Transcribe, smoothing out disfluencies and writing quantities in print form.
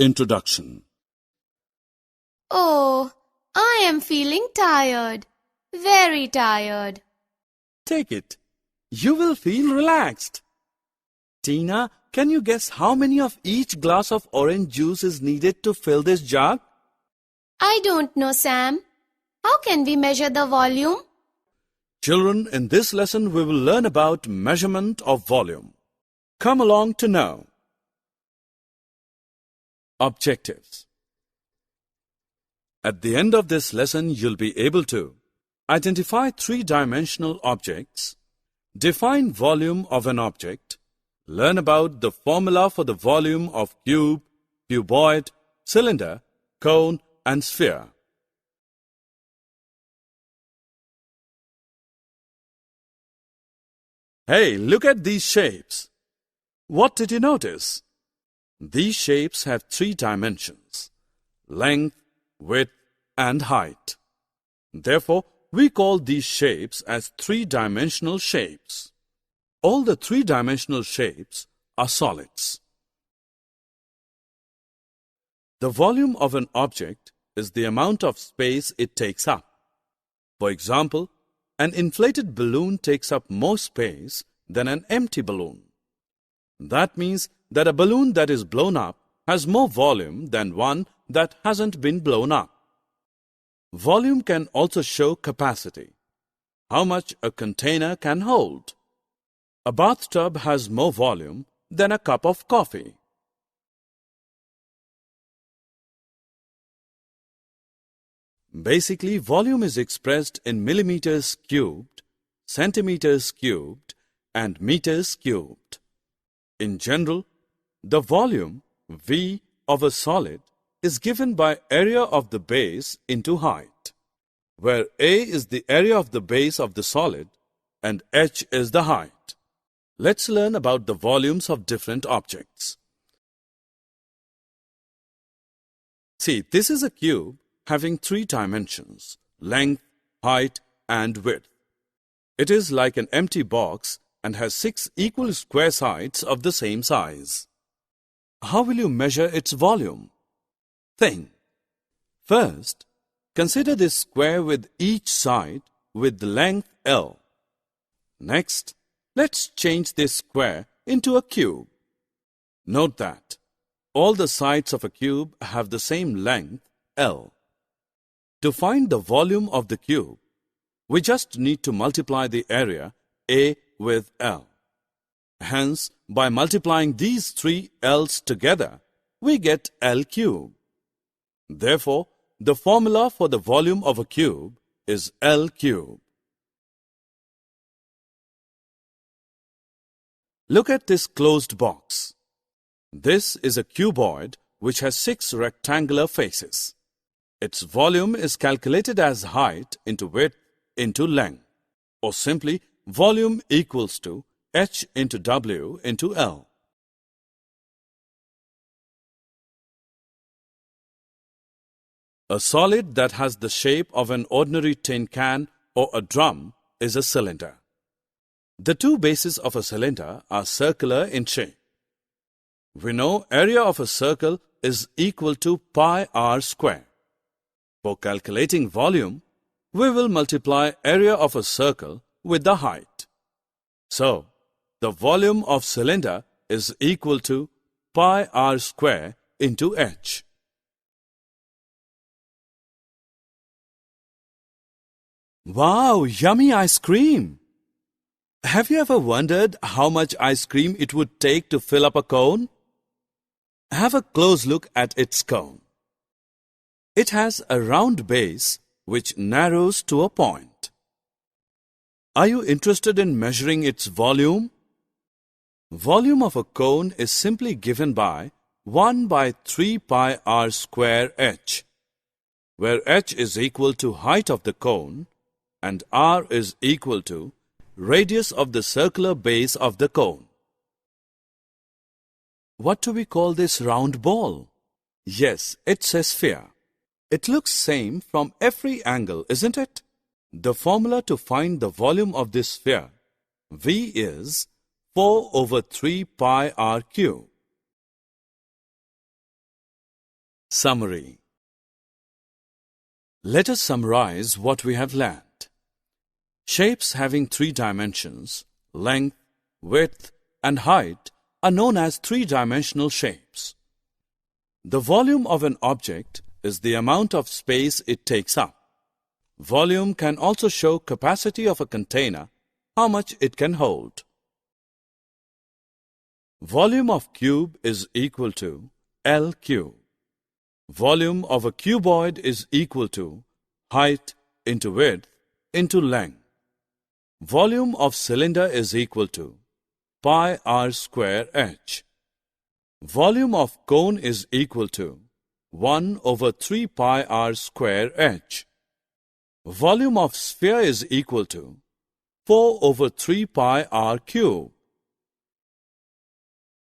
Introduction. Oh, I am feeling tired. Very tired. Take it. You will feel relaxed. Tina, can you guess how many of each glass of orange juice is needed to fill this jug? I don't know, Sam. How can we measure the volume? Children, in this lesson we will learn about measurement of volume. Come along to know. Objectives. At the end of this lesson, you'll be able to identify three-dimensional objects, define volume of an object, learn about the formula for the volume of cube, cuboid, cylinder, cone, and sphere. Hey, look at these shapes. What did you notice? These shapes have three dimensions: length, width, and height. Therefore, we call these shapes as three-dimensional shapes. All the three-dimensional shapes are solids. The volume of an object is the amount of space it takes up. For example, an inflated balloon takes up more space than an empty balloon. That means that a balloon that is blown up has more volume than one that hasn't been blown up. Volume can also show capacity, how much a container can hold. A bathtub has more volume than a cup of coffee. Basically, volume is expressed in millimeters cubed, centimeters cubed, and meters cubed. In general, the volume, V, of a solid is given by area of the base into height, where A is the area of the base of the solid and h is the height. Let's learn about the volumes of different objects. See, this is a cube having three dimensions: length, height, and width. It is like an empty box and has 6 equal square sides of the same size. How will you measure its volume? Think. First, consider this square with each side with the length L. Next, let's change this square into a cube. Note that all the sides of a cube have the same length L. To find the volume of the cube, we just need to multiply the area A with L. Hence, by multiplying these three L's together, we get L cube. Therefore, the formula for the volume of a cube is L cube. Look at this closed box. This is a cuboid which has 6 rectangular faces. Its volume is calculated as height into width into length, or simply volume equals to h into w into L. A solid that has the shape of an ordinary tin can or a drum is a cylinder. The two bases of a cylinder are circular in shape. We know area of a circle is equal to pi r square. For calculating volume, we will multiply area of a circle with the height. So, the volume of cylinder is equal to pi r square into h. Wow, yummy ice cream! Have you ever wondered how much ice cream it would take to fill up a cone? Have a close look at its cone. It has a round base which narrows to a point. Are you interested in measuring its volume? Volume of a cone is simply given by 1 by 3 pi r square h, where h is equal to height of the cone and r is equal to radius of the circular base of the cone. What do we call this round ball? Yes, it's a sphere. It looks same from every angle, isn't it? The formula to find the volume of this sphere, V, is 4 over 3 pi r cube. Summary. Let us summarize what we have learned. Shapes having three dimensions, length, width, and height, are known as three-dimensional shapes. The volume of an object is the amount of space it takes up. Volume can also show capacity of a container, how much it can hold. Volume of cube is equal to L cube. Volume of a cuboid is equal to height into width into length. Volume of cylinder is equal to pi r square h. Volume of cone is equal to 1 over 3 pi r square h. Volume of sphere is equal to 4 over 3 pi r cube.